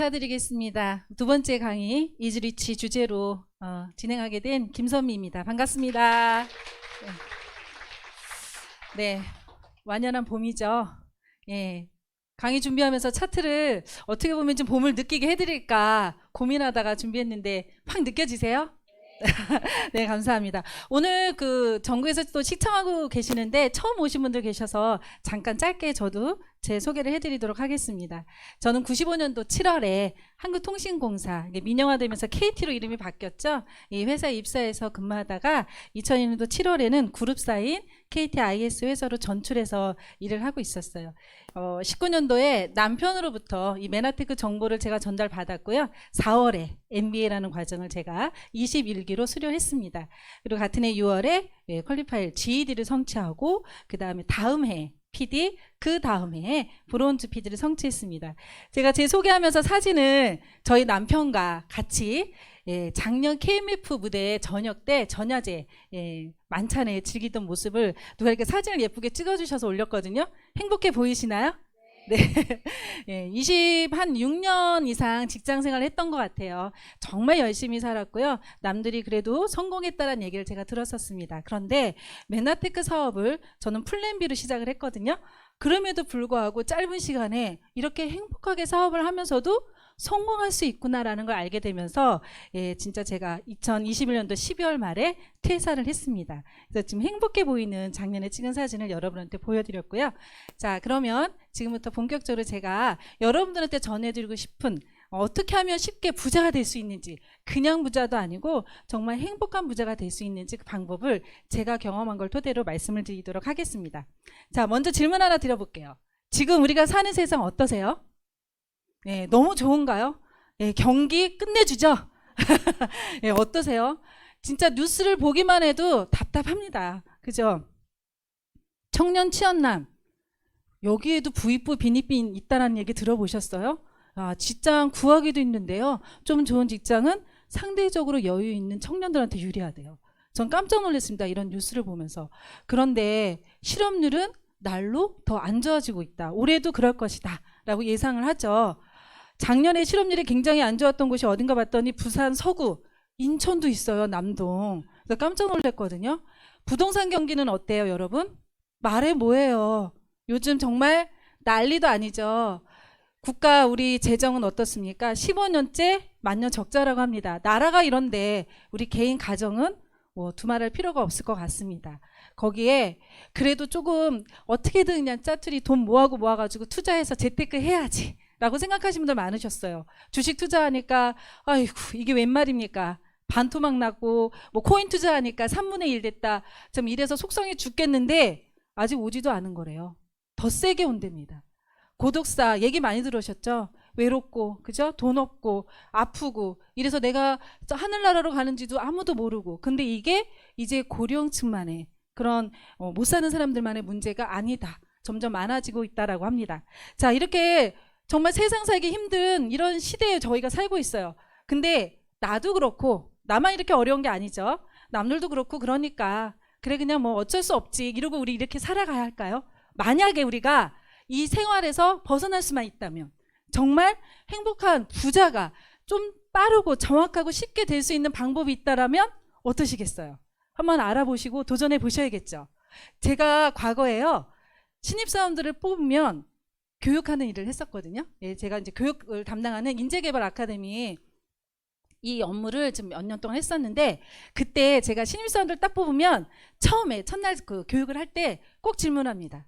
인사드리겠습니다. 두 번째 강의 이즈리치 주제로 진행하게 된 김선미입니다. 반갑습니다. 네, 완연한 봄이죠. 예, 강의 준비하면서 차트를 어떻게 보면 좀 봄을 느끼게 해드릴까 고민하다가 준비했는데 팍 느껴지세요? 네, 감사합니다. 오늘 전국에서 또 시청하고 계시는데 처음 오신 분들 계셔서 잠깐 짧게 저도 제 소개를 해드리도록 하겠습니다. 저는 95년도 7월에 한국통신공사 민영화되면서 KT로 이름이 바뀌었죠. 이 회사에 입사해서 근무하다가 2002년도 7월에는 그룹사인 KTIS 회사로 전출해서 일을 하고 있었어요. 19년도에 남편으로부터 이 메나테크 정보를 제가 전달받았고요. 4월에 MBA라는 과정을 제가 21기로 수료했습니다. 그리고 같은 해 6월에 퀄리파일 GED를 성취하고 그 다음에 다음 해 PD, 그 다음 해에 브론즈 PD를 성취했습니다. 제가 제 소개하면서 사진을 저희 남편과 같이 작년 KMF 무대 저녁 때 전야제 만찬에 즐기던 모습을 누가 이렇게 사진을 예쁘게 찍어주셔서 올렸거든요. 행복해 보이시나요? 네. 예, 26년 이상 직장 생활을 했던 것 같아요. 정말 열심히 살았고요. 남들이 그래도 성공했다는 얘기를 제가 들었었습니다. 그런데 메나테크 사업을 저는 플랜 B로 시작을 했거든요. 그럼에도 불구하고 짧은 시간에 이렇게 행복하게 사업을 하면서도 성공할 수 있구나라는 걸 알게 되면서 진짜 제가 2021년도 12월 말에 퇴사를 했습니다. 그래서 지금 행복해 보이는 작년에 찍은 사진을 여러분한테 보여드렸고요. 자, 그러면 지금부터 본격적으로 제가 여러분들한테 전해드리고 싶은 어떻게 하면 쉽게 부자가 될 수 있는지, 그냥 부자도 아니고 정말 행복한 부자가 될 수 있는지 그 방법을 제가 경험한 걸 토대로 말씀을 드리도록 하겠습니다. 자, 먼저 질문 하나 드려볼게요. 지금 우리가 사는 세상 어떠세요? 네, 너무 좋은가요? 네, 경기 끝내주죠? 네, 어떠세요? 진짜 뉴스를 보기만 해도 답답합니다. 그죠? 청년 취업난, 여기에도 부익부 빈익빈 있다는 얘기 들어보셨어요? 직장 구하기도 힘든데요. 좀 좋은 직장은 상대적으로 여유 있는 청년들한테 유리하대요. 전 깜짝 놀랐습니다. 이런 뉴스를 보면서. 그런데 실업률은 날로 더 안 좋아지고 있다. 올해도 그럴 것이다. 라고 예상을 하죠. 작년에 실업률이 굉장히 안 좋았던 곳이 어딘가 봤더니 부산 서구, 인천도 있어요. 남동. 그래서 깜짝 놀랐거든요. 부동산 경기는 어때요, 여러분? 말해 뭐예요? 요즘 정말 난리도 아니죠. 국가 우리 재정은 어떻습니까? 15년째 만년 적자라고 합니다. 나라가 이런데 우리 개인 가정은 두말할 필요가 없을 것 같습니다. 거기에 그래도 조금 어떻게든 그냥 짜투리 돈 모아가지고 투자해서 재테크 해야지 라고 생각하시는 분들 많으셨어요. 주식 투자하니까 아이고 이게 웬 말입니까? 반토막 났고 코인 투자하니까 3분의 1 됐다. 좀 이래서 속상해 죽겠는데 아직 오지도 않은 거래요. 더 세게 온답니다. 고독사 얘기 많이 들으셨죠? 외롭고 그죠? 돈 없고 아프고 이래서 내가 하늘나라로 가는지도 아무도 모르고, 근데 이게 이제 고령층만의 그런 못 사는 사람들만의 문제가 아니다. 점점 많아지고 있다라고 합니다. 자, 이렇게 정말 세상 살기 힘든 이런 시대에 저희가 살고 있어요. 근데 나도 그렇고 나만 이렇게 어려운 게 아니죠. 남들도 그렇고, 그러니까 그래 그냥 어쩔 수 없지 이러고 우리 이렇게 살아가야 할까요? 만약에 우리가 이 생활에서 벗어날 수만 있다면, 정말 행복한 부자가 좀 빠르고 정확하고 쉽게 될 수 있는 방법이 있다라면 어떠시겠어요? 한번 알아보시고 도전해 보셔야겠죠. 제가 과거에요, 신입사원들을 뽑으면 교육하는 일을 했었거든요. 제가 이제 교육을 담당하는 인재개발 아카데미 이 업무를 지금 몇 년 동안 했었는데, 그때 제가 신입사원들 딱 뽑으면 처음에 첫날 교육을 할 때 꼭 질문합니다.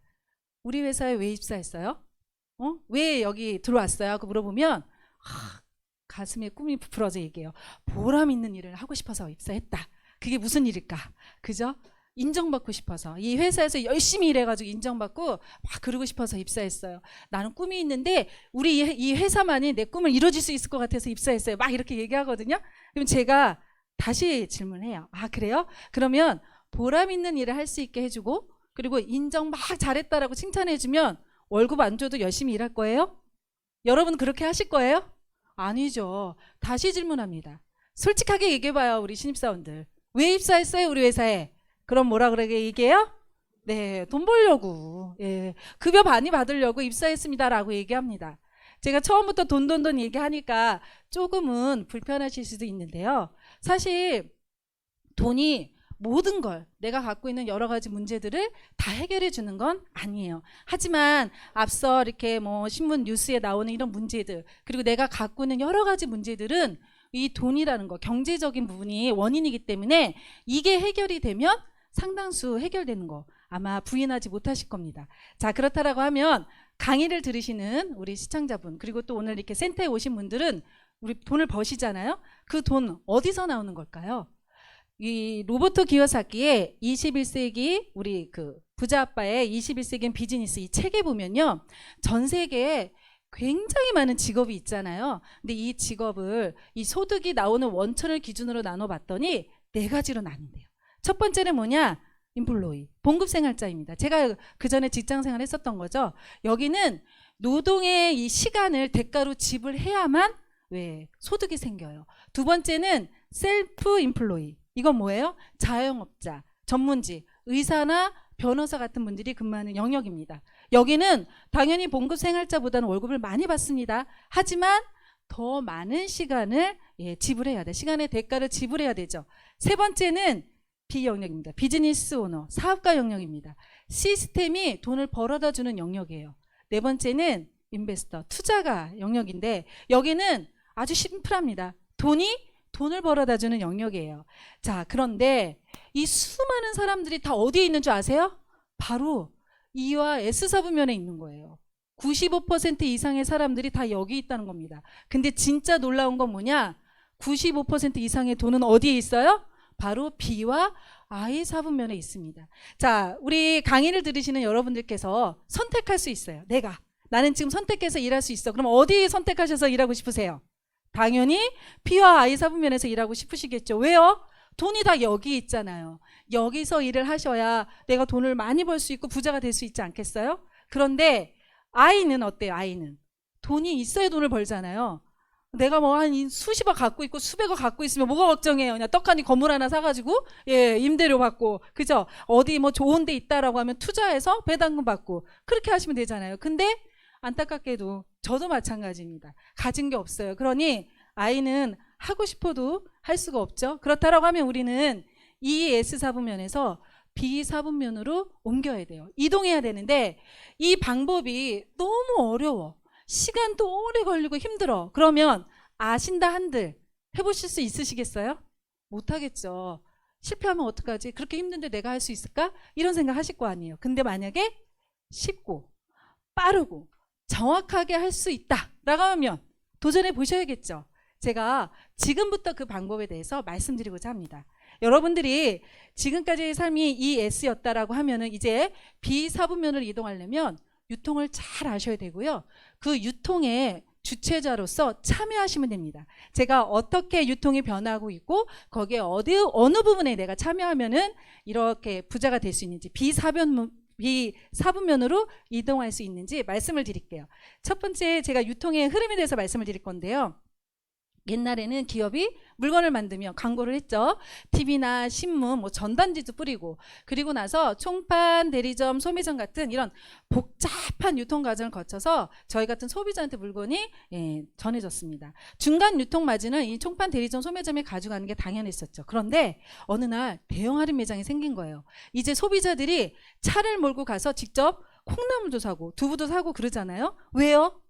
우리 회사에 왜 입사했어요? 왜 여기 들어왔어요? 하고 물어보면 가슴에 꿈이 부풀어져 얘기해요. 보람 있는 일을 하고 싶어서 입사했다. 그게 무슨 일일까? 그죠? 인정받고 싶어서, 이 회사에서 열심히 일해가지고 인정받고 막 그러고 싶어서 입사했어요. 나는 꿈이 있는데 우리 이 회사만이 내 꿈을 이뤄질 수 있을 것 같아서 입사했어요. 막 이렇게 얘기하거든요. 그럼 제가 다시 질문해요. 그래요? 그러면 보람 있는 일을 할 수 있게 해주고, 그리고 인정 막 잘했다라고 칭찬해주면 월급 안 줘도 열심히 일할 거예요? 여러분 그렇게 하실 거예요? 아니죠. 다시 질문합니다. 솔직하게 얘기해봐요. 우리 신입사원들 왜 입사했어요 우리 회사에? 그럼 뭐라 그러게 얘기해요? 네, 돈 벌려고, 급여 많이 받으려고 입사했습니다 라고 얘기합니다. 제가 처음부터 돈 얘기하니까 조금은 불편하실 수도 있는데요. 사실 돈이 모든 걸 내가 갖고 있는 여러 가지 문제들을 다 해결해 주는 건 아니에요. 하지만 앞서 이렇게 뭐 신문 뉴스에 나오는 이런 문제들, 그리고 내가 갖고 있는 여러 가지 문제들은 이 돈이라는 거, 경제적인 부분이 원인이기 때문에 이게 해결이 되면 상당수 해결되는 거 아마 부인하지 못하실 겁니다. 자, 그렇다라고 하면 강의를 들으시는 우리 시청자분, 그리고 또 오늘 이렇게 센터에 오신 분들은 우리 돈을 버시잖아요. 그 돈 어디서 나오는 걸까요? 이 로버트 기요사키의 21세기 우리 그 부자 아빠의 21세기 비즈니스 이 책에 보면요, 전 세계에 굉장히 많은 직업이 있잖아요. 근데 이 직업을 이 소득이 나오는 원천을 기준으로 나눠봤더니 4가지로 나뉜대요. 첫 번째는 뭐냐? 임플로이, 봉급생활자입니다. 제가 그 전에 직장생활 했었던 거죠. 여기는 노동의 이 시간을 대가로 지불해야만 왜 소득이 생겨요. 두 번째는 셀프 임플로이. 이건 뭐예요? 자영업자, 전문직, 의사나 변호사 같은 분들이 근무하는 영역입니다. 여기는 당연히 봉급 생활자보다는 월급을 많이 받습니다. 하지만 더 많은 시간을 지불해야 돼. 시간의 대가를 지불해야 되죠. 세 번째는 B 영역입니다. 비즈니스 오너, 사업가 영역입니다. 시스템이 돈을 벌어다 주는 영역이에요. 네 번째는 인베스터, 투자가 영역인데 여기는 아주 심플합니다. 돈을 벌어다 주는 영역이에요. 자, 그런데 이 수많은 사람들이 다 어디에 있는 줄 아세요? 바로 E와 S사부면에 있는 거예요. 95% 이상의 사람들이 다 여기 있다는 겁니다. 근데 진짜 놀라운 건 뭐냐? 95% 이상의 돈은 어디에 있어요? 바로 B와 I 사분면에 있습니다. 자, 우리 강의를 들으시는 여러분들께서 선택할 수 있어요. 나는 지금 선택해서 일할 수 있어. 그럼 어디 선택하셔서 일하고 싶으세요? 당연히 B와 I 사분면에서 일하고 싶으시겠죠. 왜요? 돈이 다 여기 있잖아요. 여기서 일을 하셔야 내가 돈을 많이 벌 수 있고 부자가 될 수 있지 않겠어요? 그런데 I는 어때요? I는 돈이 있어야 돈을 벌잖아요. 내가 뭐 한 수십억 갖고 있고 수백억 갖고 있으면 뭐가 걱정해요? 그냥 떡하니 건물 하나 사가지고 임대료 받고, 그죠? 어디 뭐 좋은 데 있다라고 하면 투자해서 배당금 받고 그렇게 하시면 되잖아요. 근데 안타깝게도 저도 마찬가지입니다. 가진 게 없어요. 그러니 아이는 하고 싶어도 할 수가 없죠. 그렇다라고 하면 우리는 이 S사분면에서 B사분면으로 옮겨야 돼요. 이동해야 되는데 이 방법이 너무 어려워. 시간도 오래 걸리고 힘들어. 그러면 아신다 한들 해보실 수 있으시겠어요? 못하겠죠. 실패하면 어떡하지? 그렇게 힘든데 내가 할 수 있을까? 이런 생각 하실 거 아니에요. 근데 만약에 쉽고 빠르고 정확하게 할 수 있다라고 하면 도전해 보셔야겠죠. 제가 지금부터 그 방법에 대해서 말씀드리고자 합니다. 여러분들이 지금까지의 삶이 이 S였다라고 하면은 이제 B사분면을 이동하려면 유통을 잘 아셔야 되고요. 그 유통의 주체자로서 참여하시면 됩니다. 제가 어떻게 유통이 변하고 있고 거기에 어느 부분에 내가 참여하면은 이렇게 부자가 될 수 있는지 B사분면으로 이동할 수 있는지 말씀을 드릴게요. 첫 번째 제가 유통의 흐름에 대해서 말씀을 드릴 건데요. 옛날에는 기업이 물건을 만들면 광고를 했죠. TV나 신문, 뭐 전단지도 뿌리고, 그리고 나서 총판, 대리점, 소매점 같은 이런 복잡한 유통 과정을 거쳐서 저희 같은 소비자한테 물건이 전해졌습니다. 중간 유통 마진은 이 총판, 대리점, 소매점에 가져가는 게 당연했었죠. 그런데 어느 날 대형 할인 매장이 생긴 거예요. 이제 소비자들이 차를 몰고 가서 직접 콩나물도 사고 두부도 사고 그러잖아요. 왜요?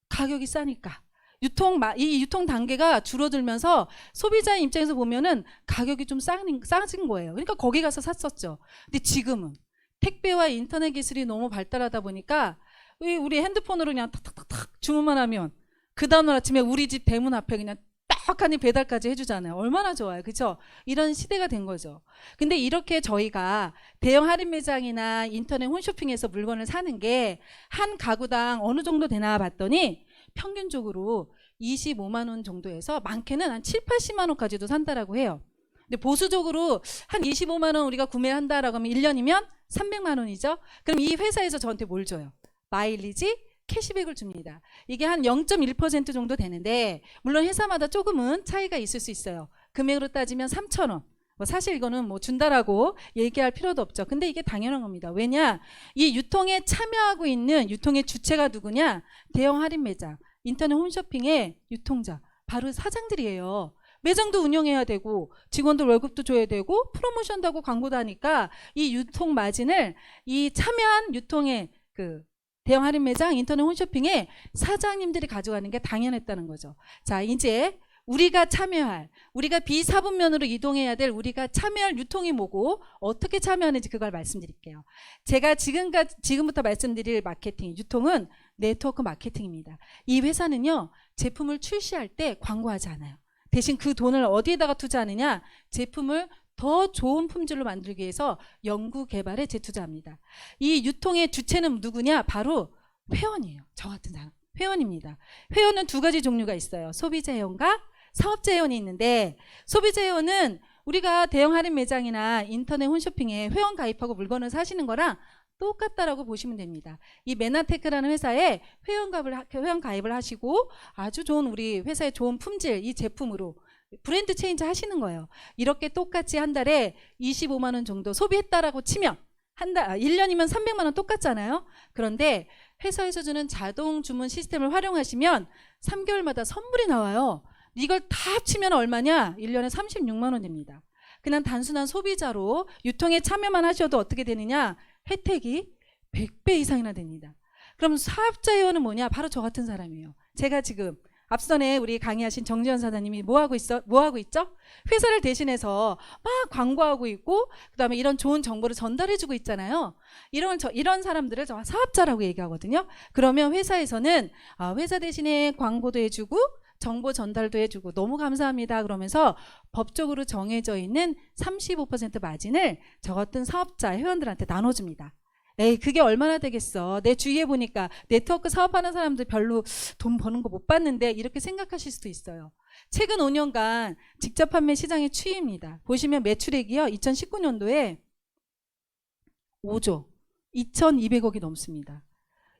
가격이 싸니까. 이 유통 단계가 줄어들면서 소비자의 입장에서 보면은 가격이 좀 싸진 거예요. 그러니까 거기 가서 샀었죠. 근데 지금은 택배와 인터넷 기술이 너무 발달하다 보니까 우리 핸드폰으로 그냥 탁탁탁탁 주문만 하면 그 다음날 아침에 우리 집 대문 앞에 그냥 딱하니 배달까지 해주잖아요. 얼마나 좋아요. 그렇죠? 이런 시대가 된 거죠. 근데 이렇게 저희가 대형 할인 매장이나 인터넷 홈쇼핑에서 물건을 사는 게 한 가구당 어느 정도 되나 봤더니 평균적으로 25만 원 정도에서 많게는 한 7, 80만 원까지도 산다라고 해요. 근데 보수적으로 한 25만 원 우리가 구매를 한다라고 하면 1년이면 300만 원이죠. 그럼 이 회사에서 저한테 뭘 줘요? 마일리지, 캐시백을 줍니다. 이게 한 0.1% 정도 되는데 물론 회사마다 조금은 차이가 있을 수 있어요. 금액으로 따지면 3,000원. 사실 이거는 뭐 준다라고 얘기할 필요도 없죠. 근데 이게 당연한 겁니다. 왜냐? 이 유통에 참여하고 있는 유통의 주체가 누구냐? 대형 할인 매장, 인터넷 홈쇼핑의 유통자, 바로 사장들이에요. 매장도 운영해야 되고 직원들 월급도 줘야 되고 프로모션도 하고 광고도 하니까 이 유통 마진을 이 참여한 유통의 그 대형 할인 매장 인터넷 홈쇼핑에 사장님들이 가져가는 게 당연했다는 거죠. 자, 이제 우리가 참여할, 우리가 비사분면으로 이동해야 될 우리가 참여할 유통이 뭐고 어떻게 참여하는지 그걸 말씀드릴게요. 제가 지금부터 말씀드릴 마케팅, 유통은 네트워크 마케팅입니다. 이 회사는요, 제품을 출시할 때 광고하지 않아요. 대신 그 돈을 어디에다가 투자하느냐, 제품을 더 좋은 품질로 만들기 위해서 연구 개발에 재투자합니다. 이 유통의 주체는 누구냐? 바로 회원이에요. 저 같은 사람. 회원입니다. 회원은 두 가지 종류가 있어요. 소비자 회원과 사업자 회원이 있는데, 소비자 회원은 우리가 대형 할인 매장이나 인터넷 홈쇼핑에 회원 가입하고 물건을 사시는 거랑 똑같다라고 보시면 됩니다. 이 메나테크라는 회사에 회원 가입을 하시고 아주 좋은 우리 회사의 좋은 품질 이 제품으로 브랜드 체인지 하시는 거예요. 이렇게 똑같이 한 달에 25만 원 정도 소비했다라고 치면 1년이면 300만 원 똑같잖아요. 그런데 회사에서 주는 자동 주문 시스템을 활용하시면 3개월마다 선물이 나와요. 이걸 다 합치면 얼마냐? 1년에 36만 원 됩니다. 그냥 단순한 소비자로 유통에 참여만 하셔도 어떻게 되느냐? 혜택이 100배 이상이나 됩니다. 그럼 사업자 회원은 뭐냐? 바로 저 같은 사람이에요. 제가 지금 앞선에 우리 강의하신 정지현 사장님이 뭐 하고 있죠? 회사를 대신해서 막 광고하고 있고, 그 다음에 이런 좋은 정보를 전달해주고 있잖아요. 이런 사람들을 저 사업자라고 얘기하거든요. 그러면 회사에서는 회사 대신에 광고도 해주고 정보 전달도 해주고 너무 감사합니다 그러면서 법적으로 정해져 있는 35% 마진을 저 같은 사업자 회원들한테 나눠줍니다. 에이, 그게 얼마나 되겠어. 내 주위에 보니까 네트워크 사업하는 사람들 별로 돈 버는 거 못 봤는데 이렇게 생각하실 수도 있어요. 최근 5년간 직접 판매 시장의 추이입니다. 보시면 매출액이요, 2019년도에 5조 2200억이 넘습니다.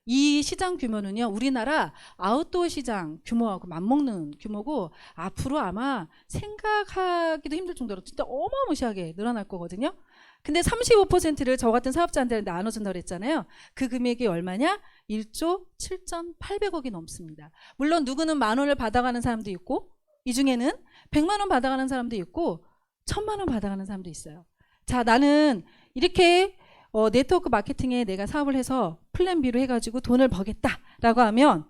이 시장 규모는요, 우리나라 아웃도어 시장 규모하고 맞먹는 규모고, 앞으로 아마 생각하기도 힘들 정도로 진짜 어마무시하게 늘어날 거거든요. 근데 35%를 저 같은 사업자한테 나눠준다고 그랬잖아요. 그 금액이 얼마냐? 1조 7,800억이 넘습니다. 물론 누구는 10,000원을 받아가는 사람도 있고, 이 중에는 100만 원 받아가는 사람도 있고 1,000만 원 받아가는 사람도 있어요. 자, 나는 이렇게 네트워크 마케팅에 내가 사업을 해서 플랜 B로 해가지고 돈을 벌겠다라고 하면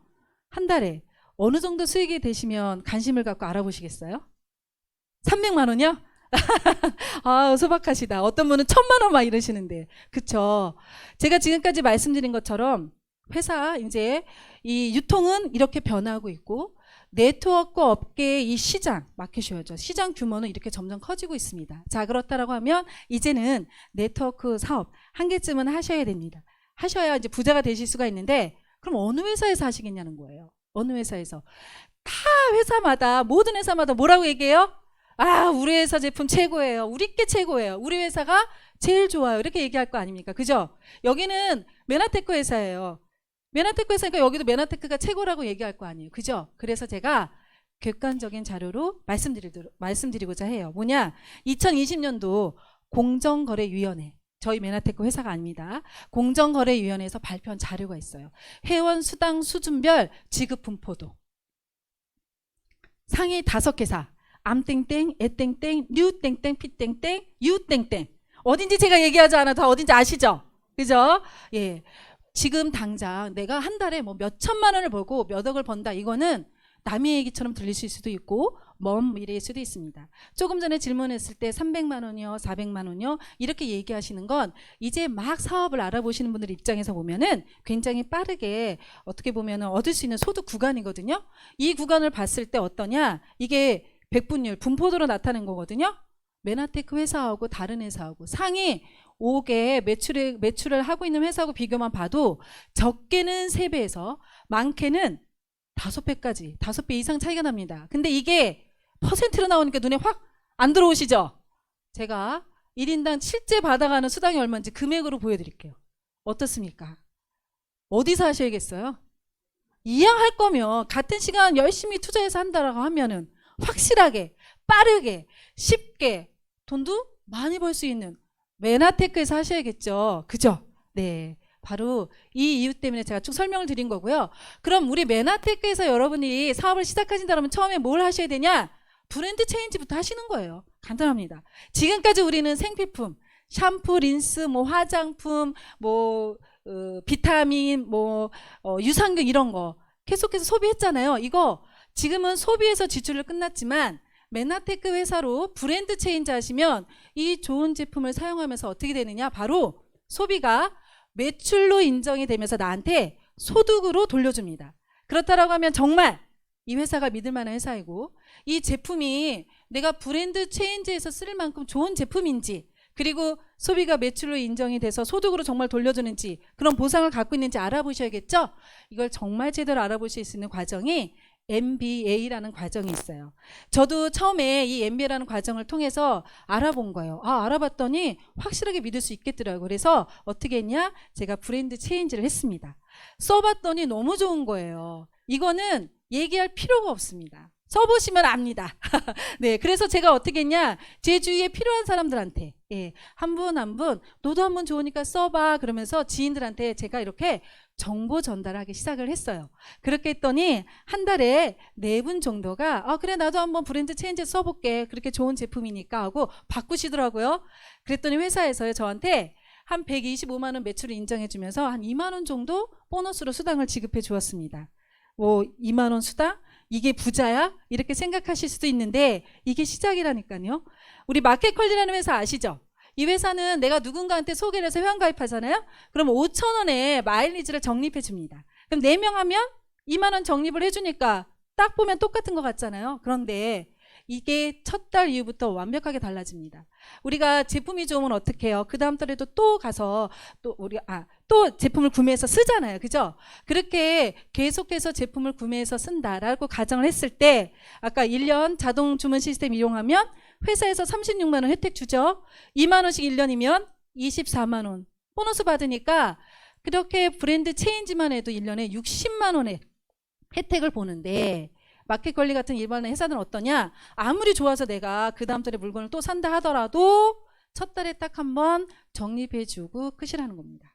한 달에 어느 정도 수익이 되시면 관심을 갖고 알아보시겠어요? 300만 원이요? 아, 소박하시다. 어떤 분은 1,000만 원 막 이러시는데, 그쵸? 제가 지금까지 말씀드린 것처럼 회사 이제 이 유통은 이렇게 변하고 있고, 네트워크 업계의 이 시장, 마켓이죠. 시장 규모는 이렇게 점점 커지고 있습니다. 자, 그렇다라고 하면 이제는 네트워크 사업 한 개쯤은 하셔야 됩니다. 하셔야 이제 부자가 되실 수가 있는데, 그럼 어느 회사에서 하시겠냐는 거예요. 어느 회사에서. 다 회사마다, 모든 회사마다 뭐라고 얘기해요? 아, 우리 회사 제품 최고예요. 우리 게 최고예요. 우리 회사가 제일 좋아요. 이렇게 얘기할 거 아닙니까? 그죠? 여기는 메나테크 회사예요. 메나테크 회사니까 여기도 메나테크가 최고라고 얘기할 거 아니에요. 그죠? 그래서 제가 객관적인 자료로 말씀드리고자 해요. 뭐냐? 2020년도 공정거래위원회, 저희 메나테크 회사가 아닙니다. 공정거래위원회에서 발표한 자료가 있어요. 회원 수당 수준별 지급 분포도. 상위 5개사. 암땡땡, 애땡땡, 뉴땡땡, 피땡땡, 유땡땡. 어딘지 제가 얘기하지 않아도 다 어딘지 아시죠? 그죠? 예. 지금 당장 내가 한 달에 뭐 몇 천만 원을 벌고 몇 억을 번다. 이거는 남의 얘기처럼 들리실 수도 있고 먼 미래일 수도 있습니다. 조금 전에 질문했을 때 300만 원이요, 400만 원이요 이렇게 얘기하시는 건 이제 막 사업을 알아보시는 분들 입장에서 보면은 굉장히 빠르게 어떻게 보면은 얻을 수 있는 소득 구간이거든요. 이 구간을 봤을 때 어떠냐? 이게 백분율, 분포도로 나타낸 거거든요. 메나테크 회사하고 다른 회사하고 상위 5개 매출을 하고 있는 회사하고 비교만 봐도 적게는 3배에서 많게는 5배까지, 5배 이상 차이가 납니다. 근데 이게 퍼센트로 나오니까 눈에 확 안 들어오시죠? 제가 1인당 실제 받아가는 수당이 얼마인지 금액으로 보여드릴게요. 어떻습니까? 어디서 하셔야겠어요? 이왕할 거면 같은 시간 열심히 투자해서 한다라고 하면은 확실하게, 빠르게, 쉽게 돈도 많이 벌 수 있는 메나테크에서 하셔야겠죠. 그죠? 네. 바로 이 이유 때문에 제가 쭉 설명을 드린 거고요. 그럼 우리 메나테크에서 여러분이 사업을 시작하신다면 처음에 뭘 하셔야 되냐? 브랜드 체인지부터 하시는 거예요. 간단합니다. 지금까지 우리는 생필품, 샴푸, 린스, 뭐 화장품, 뭐 비타민, 뭐 유산균 이런 거 계속해서 소비했잖아요. 이거 지금은 소비에서 지출을 끝났지만 메나테크 회사로 브랜드 체인지 하시면 이 좋은 제품을 사용하면서 어떻게 되느냐? 바로 소비가 매출로 인정이 되면서 나한테 소득으로 돌려줍니다. 그렇다라고 하면 정말 이 회사가 믿을 만한 회사이고 이 제품이 내가 브랜드 체인지에서 쓸 만큼 좋은 제품인지 그리고 소비가 매출로 인정이 돼서 소득으로 정말 돌려주는지 그런 보상을 갖고 있는지 알아보셔야겠죠? 이걸 정말 제대로 알아보실 수 있는 과정이 MBA라는 과정이 있어요. 저도 처음에 이 MBA라는 과정을 통해서 알아본 거예요. 알아봤더니 확실하게 믿을 수 있겠더라고요. 그래서 어떻게 했냐? 제가 브랜드 체인지를 했습니다. 써봤더니 너무 좋은 거예요. 이거는 얘기할 필요가 없습니다. 써보시면 압니다. 네, 그래서 제가 어떻게 했냐? 제 주위에 필요한 사람들한테 한 분 한 분 너도 한번 좋으니까 써봐 그러면서 지인들한테 제가 이렇게 정보 전달하기 시작을 했어요. 그렇게 했더니 한 달에 4분 정도가 그래 나도 한번 브랜드 체인지 써볼게. 그렇게 좋은 제품이니까 하고 바꾸시더라고요. 그랬더니 회사에서요 저한테 한 125만 원 매출을 인정해 주면서 한 2만 원 정도 보너스로 수당을 지급해 주었습니다. 뭐 2만 원 수당? 이게 부자야? 이렇게 생각하실 수도 있는데 이게 시작이라니까요. 우리 마켓컬리라는 회사 아시죠? 이 회사는 내가 누군가한테 소개를 해서 회원가입하잖아요. 그럼 5천 원에 마일리지를 적립해 줍니다. 그럼 4명 하면 2만 원 적립을 해주니까 딱 보면 똑같은 것 같잖아요. 그런데 이게 첫 달 이후부터 완벽하게 달라집니다. 우리가 제품이 좋으면 어떻게 해요? 그 다음 달에도 또 가서 또 제품을 구매해서 쓰잖아요. 그죠? 그렇게 계속해서 제품을 구매해서 쓴다라고 가정을 했을 때 아까 1년 자동 주문 시스템 이용하면 회사에서 36만 원 혜택 주죠. 2만 원씩 1년이면 24만 원 보너스 받으니까 그렇게 브랜드 체인지만 해도 1년에 60만 원의 혜택을 보는데 마켓컬리 같은 일반 회사는 어떠냐? 아무리 좋아서 내가 그 다음 달에 물건을 또 산다 하더라도 첫 달에 딱 한번 적립해주고 끝이라는 겁니다.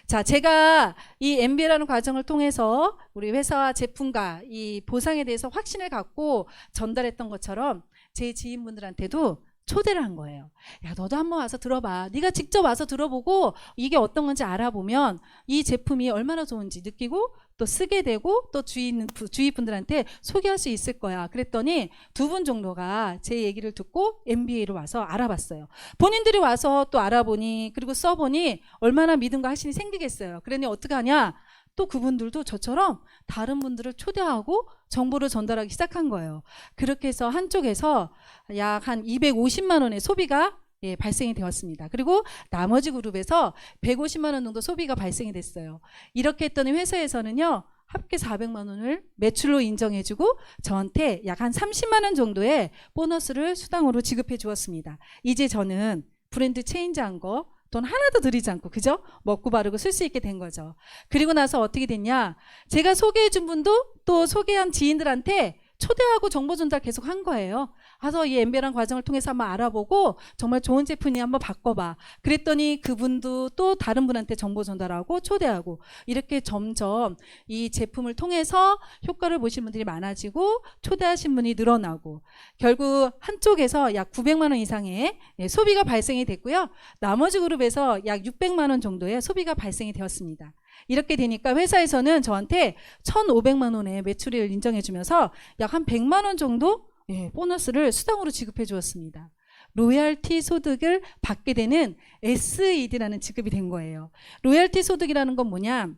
자, 제가 이 MBA라는 과정을 통해서 우리 회사와 제품과 이 보상에 대해서 확신을 갖고 전달했던 것처럼 제 지인분들한테도 초대를 한 거예요. 야, 너도 한번 와서 들어봐. 네가 직접 와서 들어보고 이게 어떤 건지 알아보면 이 제품이 얼마나 좋은지 느끼고 또 쓰게 되고 또 주위 분들한테 소개할 수 있을 거야. 그랬더니 2분 정도가 제 얘기를 듣고 MBA로 와서 알아봤어요. 본인들이 와서 또 알아보니 그리고 써보니 얼마나 믿음과 확신이 생기겠어요. 그러니 어떻게 하냐? 또 그분들도 저처럼 다른 분들을 초대하고 정보를 전달하기 시작한 거예요. 그렇게 해서 한쪽에서 약 한 250만 원의 소비가 발생이 되었습니다. 그리고 나머지 그룹에서 150만 원 정도 소비가 발생이 됐어요. 이렇게 했더니 회사에서는요. 합계 400만 원을 매출로 인정해주고 저한테 약 한 30만 원 정도의 보너스를 수당으로 지급해 주었습니다. 이제 저는 브랜드 체인지한 거 돈 하나도 들이지 않고 그죠? 먹고 바르고 쓸 수 있게 된 거죠. 그리고 나서 어떻게 됐냐? 제가 소개해 준 분도 또 소개한 지인들한테 초대하고 정보 전달 계속 한 거예요. 가서 이 MBA라는 과정을 통해서 한번 알아보고 정말 좋은 제품이 한번 바꿔봐. 그랬더니 그분도 또 다른 분한테 정보 전달하고 초대하고 이렇게 점점 이 제품을 통해서 효과를 보신 분들이 많아지고 초대하신 분이 늘어나고 결국 한쪽에서 약 900만 원 이상의 소비가 발생이 됐고요. 나머지 그룹에서 약 600만 원 정도의 소비가 발생이 되었습니다. 이렇게 되니까 회사에서는 저한테 1,500만 원의 매출을 인정해 주면서 약 한 100만 원 정도 보너스를 수당으로 지급해 주었습니다. 로열티 소득을 받게 되는 SED라는 지급이 된 거예요. 로열티 소득이라는 건 뭐냐?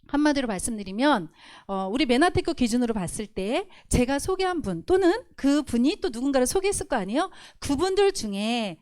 한마디로 말씀드리면 우리 메나테크 기준으로 봤을 때 제가 소개한 분 또는 그 분이 또 누군가를 소개했을 거 아니에요? 그분들 중에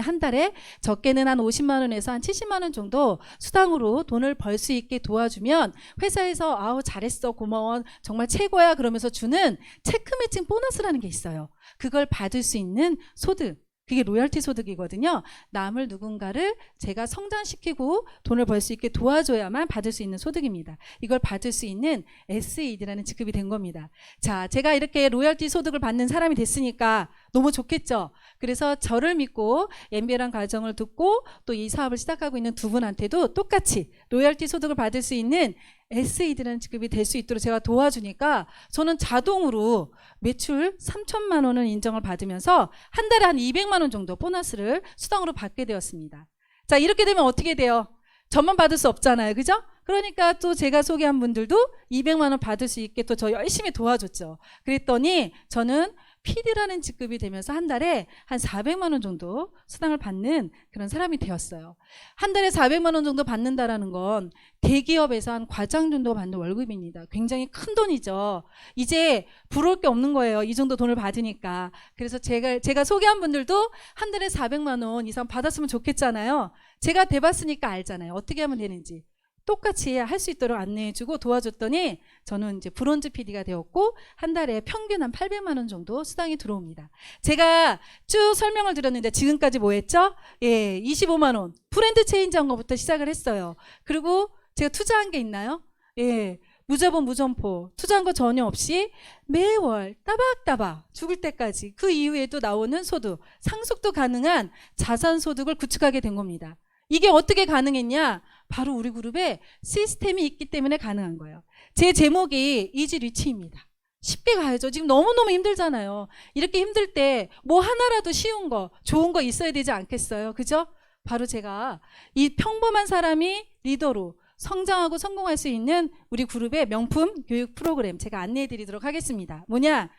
한 달에 적게는 한 50만 원에서 한 70만 원 정도 수당으로 돈을 벌 수 있게 도와주면 회사에서 아우 잘했어 고마워 정말 최고야 그러면서 주는 체크 매칭 보너스라는 게 있어요. 그걸 받을 수 있는 소득. 그게 로열티 소득이거든요. 남을 누군가를 제가 성장시키고 돈을 벌 수 있게 도와줘야만 받을 수 있는 소득입니다. 이걸 받을 수 있는 SED라는 직급이 된 겁니다. 자, 제가 이렇게 로열티 소득을 받는 사람이 됐으니까 너무 좋겠죠. 그래서 저를 믿고 MBA라는 과정을 듣고 또 이 사업을 시작하고 있는 두 분한테도 똑같이 로열티 소득을 받을 수 있는 SED라는 직급이 될 수 있도록 제가 도와주니까 저는 자동으로 매출 3천만 원을 인정을 받으면서 한 달에 한 200만 원 정도 보너스를 수당으로 받게 되었습니다. 자, 이렇게 되면 어떻게 돼요? 저만 받을 수 없잖아요. 그죠? 그러니까 또 제가 소개한 분들도 200만 원 받을 수 있게 또 저 열심히 도와줬죠. 그랬더니 저는 PD라는 직급이 되면서 한 달에 한 400만 원 정도 수당을 받는 그런 사람이 되었어요. 한 달에 400만 원 정도 받는다라는 건 대기업에서 한 과장 정도 받는 월급입니다. 굉장히 큰 돈이죠. 이제 부러울 게 없는 거예요. 이 정도 돈을 받으니까. 그래서 제가 소개한 분들도 한 달에 400만 원 이상 받았으면 좋겠잖아요. 제가 돼봤으니까 알잖아요. 어떻게 하면 되는지. 똑같이 할 수 있도록 안내해주고 도와줬더니 저는 이제 브론즈 PD가 되었고 한 달에 평균 한 800만 원 정도 수당이 들어옵니다. 제가 쭉 설명을 드렸는데 지금까지 뭐 했죠? 예, 25만 원 브랜드 체인지한 것부터 시작을 했어요. 그리고 제가 투자한 게 있나요? 예, 무자본 무점포 투자한 거 전혀 없이 매월 따박따박 죽을 때까지 그 이후에도 나오는 소득, 상속도 가능한 자산 소득을 구축하게 된 겁니다. 이게 어떻게 가능했냐? 바로 우리 그룹에 시스템이 있기 때문에 가능한 거예요. 제 제목이 이지 리치입니다. 쉽게 가야죠. 지금 너무너무 힘들잖아요. 이렇게 힘들 때 뭐 하나라도 쉬운 거, 좋은 거 있어야 되지 않겠어요? 그죠? 바로 제가 이 평범한 사람이 리더로 성장하고 성공할 수 있는 우리 그룹의 명품 교육 프로그램 제가 안내해 드리도록 하겠습니다. 뭐냐?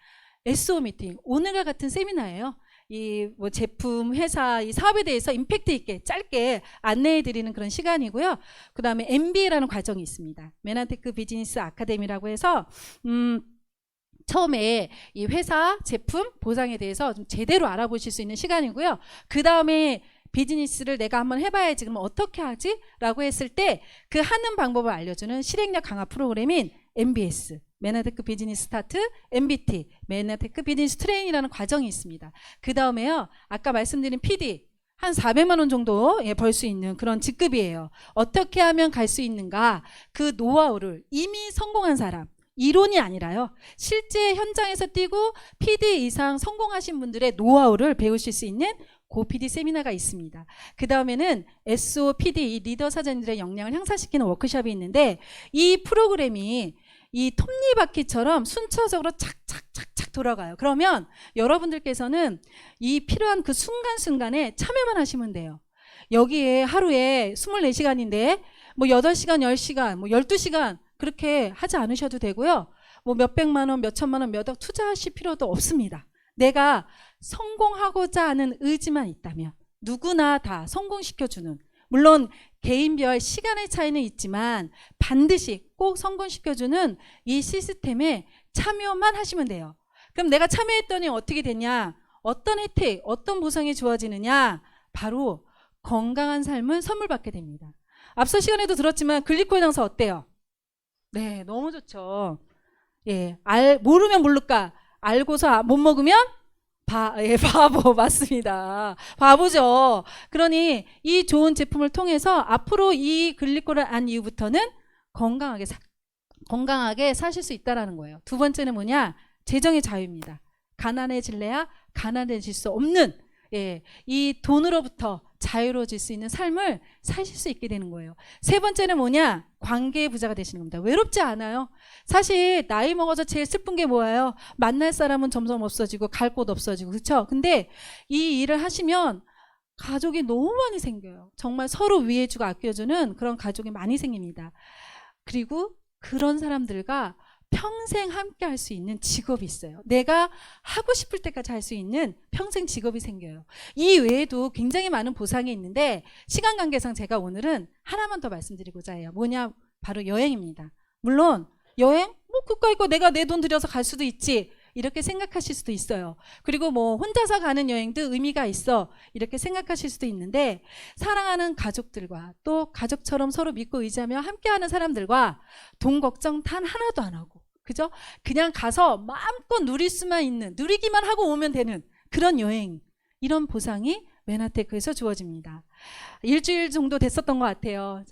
SO 미팅. 오늘과 같은 세미나예요. 이 뭐 제품, 회사, 이 사업에 대해서 임팩트 있게 짧게 안내해 드리는 그런 시간이고요. 그 다음에 MBA라는 과정이 있습니다. 메나테크 비즈니스 아카데미라고 해서 처음에 이 회사, 제품, 보상에 대해서 좀 제대로 알아보실 수 있는 시간이고요. 그 다음에 비즈니스를 내가 한번 해봐야지 그럼 어떻게 하지? 라고 했을 때 그 하는 방법을 알려주는 실행력 강화 프로그램인 MBS 메나테크 비즈니스 스타트, MBT 메나테크 비즈니스 트레인이라는 과정이 있습니다. 그 다음에요 아까 말씀드린 PD 한 400만 원 정도 벌 수 있는 그런 직급이에요. 어떻게 하면 갈 수 있는가? 그 노하우를 이미 성공한 사람 이론이 아니라요. 실제 현장에서 뛰고 PD 이상 성공하신 분들의 노하우를 배우실 수 있는 고PD 세미나가 있습니다. 그 다음에는 SO, PD, 이 리더 사장님들의 역량을 향상시키는 워크숍이 있는데 이 프로그램이 이 톱니바퀴처럼 순차적으로 착착착착 돌아가요. 그러면 여러분들께서는 이 필요한 그 순간순간에 참여만 하시면 돼요. 여기에 하루에 24시간인데 뭐 8시간, 10시간, 뭐 12시간 그렇게 하지 않으셔도 되고요. 뭐 몇백만 원, 몇천만 원, 몇억 투자하실 필요도 없습니다. 내가 성공하고자 하는 의지만 있다면 누구나 다 성공시켜주는 물론 개인별 시간의 차이는 있지만 반드시 꼭 성공시켜주는 이 시스템에 참여만 하시면 돼요. 그럼 내가 참여했더니 어떻게 되냐? 어떤 혜택, 어떤 보상이 주어지느냐? 바로 건강한 삶을 선물 받게 됩니다. 앞서 시간에도 들었지만 글리코의 장사 어때요? 네, 너무 좋죠. 예, 모르면 모를까? 알고서 못 먹으면 바보 맞습니다. 바보죠. 그러니 이 좋은 제품을 통해서 앞으로 이 글리코를 안 이후부터는 건강하게 사실 수 있다라는 거예요. 두 번째는 뭐냐? 재정의 자유입니다. 가난해질래야 가난해질 수 없는 이 돈으로부터 자유로워질 수 있는 삶을 사실 수 있게 되는 거예요. 세 번째는 뭐냐? 관계의 부자가 되시는 겁니다. 외롭지 않아요. 사실 나이 먹어서 제일 슬픈 게 뭐예요? 만날 사람은 점점 없어지고 갈 곳 없어지고 그렇죠? 근데 이 일을 하시면 가족이 너무 많이 생겨요. 정말 서로 위해주고 아껴주는 그런 가족이 많이 생깁니다. 그리고 그런 사람들과 평생 함께 할 수 있는 직업이 있어요. 내가 하고 싶을 때까지 할 수 있는 평생 직업이 생겨요. 이 외에도 굉장히 많은 보상이 있는데 시간 관계상 제가 오늘은 하나만 더 말씀드리고자 해요. 뭐냐? 바로 여행입니다. 물론 여행? 뭐 그거 있고 내가 내 돈 들여서 갈 수도 있지. 이렇게 생각하실 수도 있어요. 그리고 뭐 혼자서 가는 여행도 의미가 있어. 이렇게 생각하실 수도 있는데 사랑하는 가족들과 또 가족처럼 서로 믿고 의지하며 함께하는 사람들과 돈 걱정 단 하나도 안 하고 그죠? 그냥 가서 마음껏 누리기만 하고 오면 되는 그런 여행 이런 보상이 메나테크에서 주어집니다. 일주일 정도 됐었던 것 같아요.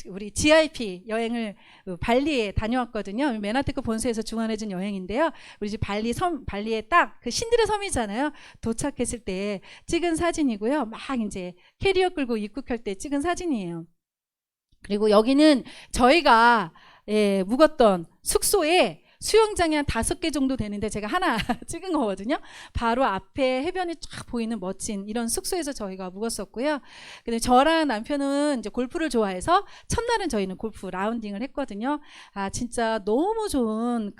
우리 GIP 여행을 발리에 다녀왔거든요. 메나테크 본사에서 주관해준 여행인데요. 우리 집 발리에 딱 그 신들의 섬이잖아요. 도착했을 때 찍은 사진이고요. 막 이제 캐리어 끌고 입국할 때 찍은 사진이에요. 그리고 여기는 저희가 묵었던 숙소에 수영장이 한 5개 정도 되는데 제가 하나 찍은 거거든요. 바로 앞에 해변이 쫙 보이는 멋진 이런 숙소에서 저희가 묵었었고요. 근데 저랑 남편은 이제 골프를 좋아해서 첫날은 저희는 골프 라운딩을 했거든요. 아, 진짜 너무 좋은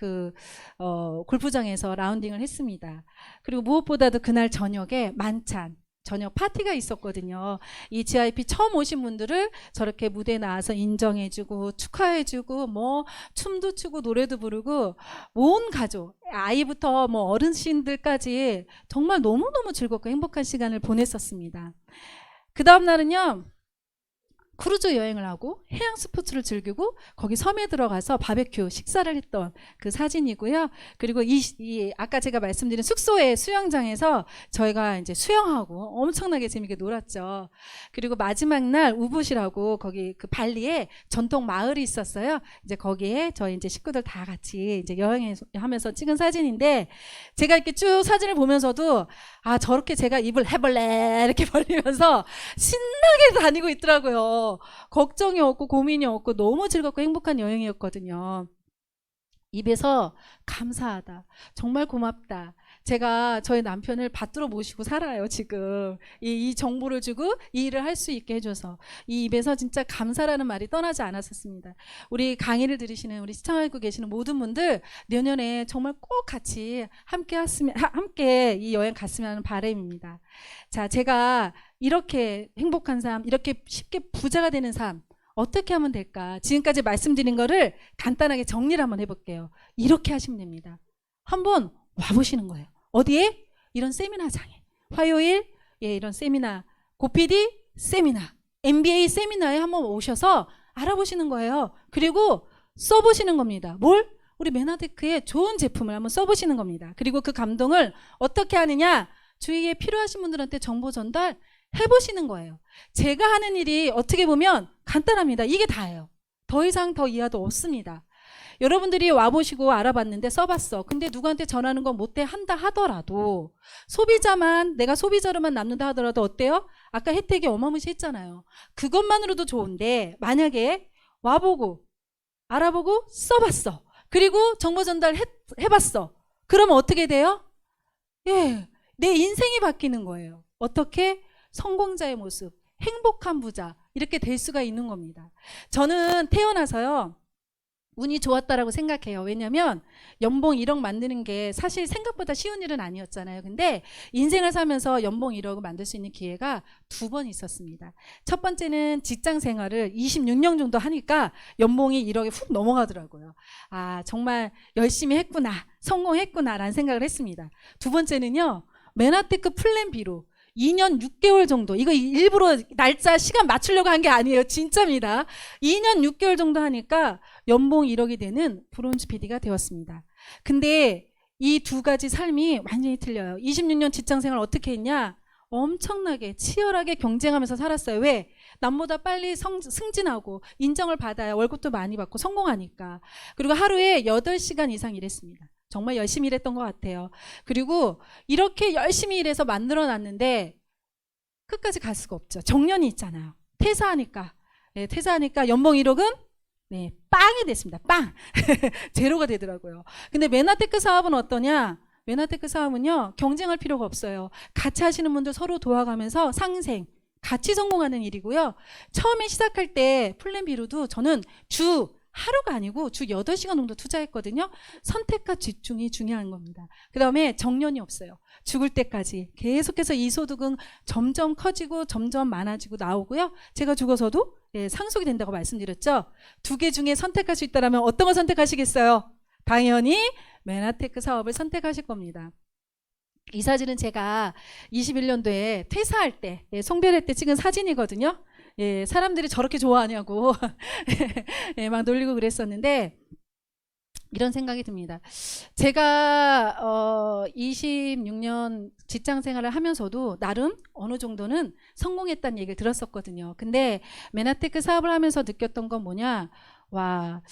골프장에서 라운딩을 했습니다. 그리고 무엇보다도 그날 저녁에 만찬, 저녁 파티가 있었거든요. 이 GIP 처음 오신 분들을 저렇게 무대에 나와서 인정해주고 축하해주고 뭐 춤도 추고 노래도 부르고 온 가족, 아이부터 뭐 어르신들까지 정말 너무너무 즐겁고 행복한 시간을 보냈었습니다. 그 다음 날은요, 크루즈 여행을 하고 해양 스포츠를 즐기고 거기 섬에 들어가서 바베큐 식사를 했던 그 사진이고요. 그리고 이 아까 제가 말씀드린 숙소의 수영장에서 저희가 이제 수영하고 엄청나게 재밌게 놀았죠. 그리고 마지막 날 우붓이라고 거기 그 발리에 전통 마을이 있었어요. 이제 거기에 저희 이제 식구들 다 같이 이제 여행하면서 찍은 사진인데 제가 이렇게 쭉 사진을 보면서도 아, 저렇게 제가 입을 해볼래 이렇게 벌리면서 신나게 다니고 있더라고요. 걱정이 없고 고민이 없고 너무 즐겁고 행복한 여행이었거든요. 입에서 감사하다, 정말 고맙다. 제가 저희 남편을 받들어 모시고 살아요. 지금 이 정보를 주고 이 일을 할 수 있게 해줘서 이 입에서 진짜 감사라는 말이 떠나지 않았었습니다. 우리 강의를 들으시는 우리 시청하고 계시는 모든 분들 내년에 정말 꼭 같이 함께 이 여행 갔으면 하는 바람입니다. 자, 제가 이렇게 행복한 삶, 이렇게 쉽게 부자가 되는 삶 어떻게 하면 될까? 지금까지 말씀드린 거를 간단하게 정리를 한번 해볼게요. 이렇게 하시면 됩니다. 한번 와보시는 거예요. 어디에? 이런 세미나장에. 화요일 이런 세미나, 고PD 세미나, MBA 세미나에 한번 오셔서 알아보시는 거예요. 그리고 써보시는 겁니다. 뭘? 우리 메나테크의 좋은 제품을 한번 써보시는 겁니다. 그리고 그 감동을 어떻게 하느냐? 주위에 필요하신 분들한테 정보 전달 해보시는 거예요. 제가 하는 일이 어떻게 보면 간단합니다. 이게 다예요. 더 이상 더 이하도 없습니다. 여러분들이 와보시고 알아봤는데 써봤어. 근데 누구한테 전하는 건 못해 한다 하더라도 내가 소비자로만 남는다 하더라도 어때요? 아까 혜택이 어마무시했잖아요. 그것만으로도 좋은데 만약에 와보고 알아보고 써봤어. 그리고 정보 전달 해봤어. 그러면 어떻게 돼요? 내 인생이 바뀌는 거예요. 어떻게? 성공자의 모습, 행복한 부자 이렇게 될 수가 있는 겁니다. 저는 태어나서요 운이 좋았다라고 생각해요. 왜냐면 연봉 1억 만드는 게 사실 생각보다 쉬운 일은 아니었잖아요. 근데 인생을 살면서 연봉 1억을 만들 수 있는 기회가 2번 있었습니다. 첫 번째는 직장 생활을 26년 정도 하니까 연봉이 1억에 훅 넘어가더라고요. 아, 정말 열심히 했구나, 성공했구나 라는 생각을 했습니다. 두 번째는요, 메나테크 플랜 B로 2년 6개월 정도, 이거 일부러 날짜 시간 맞추려고 한 게 아니에요. 진짜입니다. 2년 6개월 정도 하니까 연봉 1억이 되는 브론즈 PD가 되었습니다. 근데 이 두 가지 삶이 완전히 틀려요. 26년 직장생활 어떻게 했냐? 엄청나게 치열하게 경쟁하면서 살았어요. 왜? 남보다 빨리 승진하고 인정을 받아야 월급도 많이 받고 성공하니까. 그리고 하루에 8시간 이상 일했습니다. 정말 열심히 일했던 것 같아요. 그리고 이렇게 열심히 일해서 만들어놨는데 끝까지 갈 수가 없죠. 정년이 있잖아요. 퇴사하니까 연봉 1억은 빵이 됐습니다. 빵! 제로가 되더라고요. 근데 메나테크 사업은 어떠냐? 메나테크 사업은요, 경쟁할 필요가 없어요. 같이 하시는 분들 서로 도와가면서 상생, 같이 성공하는 일이고요. 처음에 시작할 때 플랜 B로도 저는 하루가 아니고 주 8시간 정도 투자했거든요. 선택과 집중이 중요한 겁니다. 그 다음에 정년이 없어요. 죽을 때까지 계속해서 이 소득은 점점 커지고 점점 많아지고 나오고요. 제가 죽어서도 상속이 된다고 말씀드렸죠. 2개 중에 선택할 수 있다면 어떤 걸 선택하시겠어요? 당연히 메나테크 사업을 선택하실 겁니다. 이 사진은 제가 21년도에 퇴사할 때, 송별회 때 찍은 사진이거든요. 사람들이 저렇게 좋아하냐고 막 놀리고 그랬었는데, 이런 생각이 듭니다. 제가 26년 직장 생활을 하면서도 나름 어느 정도는 성공했다는 얘기를 들었었거든요. 근데 메나테크 사업을 하면서 느꼈던 건 뭐냐? 와,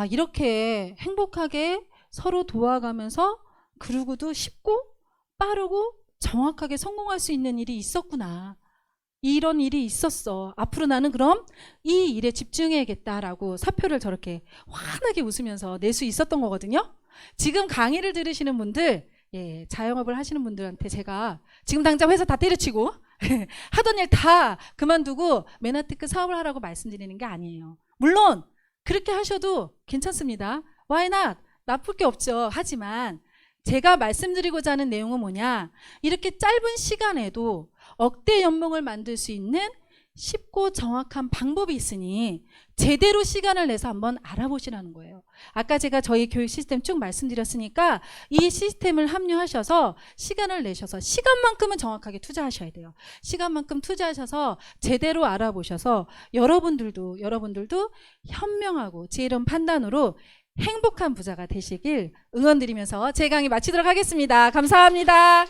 이렇게 행복하게 서로 도와가면서 그러고도 쉽고 빠르고 정확하게 성공할 수 있는 일이 있었구나. 이런 일이 있었어. 앞으로 나는 그럼 이 일에 집중해야겠다라고 사표를 저렇게 환하게 웃으면서 낼 수 있었던 거거든요. 지금 강의를 들으시는 분들, 예, 자영업을 하시는 분들한테 제가 지금 당장 회사 다 때려치고 하던 일 다 그만두고 메나테크 사업을 하라고 말씀드리는 게 아니에요. 물론 그렇게 하셔도 괜찮습니다. Why not? 나쁠 게 없죠. 하지만 제가 말씀드리고자 하는 내용은 뭐냐? 이렇게 짧은 시간에도 억대 연봉을 만들 수 있는 쉽고 정확한 방법이 있으니 제대로 시간을 내서 한번 알아보시라는 거예요. 아까 제가 저희 교육 시스템 쭉 말씀드렸으니까 이 시스템을 합류하셔서 시간을 내셔서 시간만큼은 정확하게 투자하셔야 돼요. 시간만큼 투자하셔서 제대로 알아보셔서 여러분들도 현명하고 지혜로운 판단으로 행복한 부자가 되시길 응원드리면서 제 강의 마치도록 하겠습니다. 감사합니다.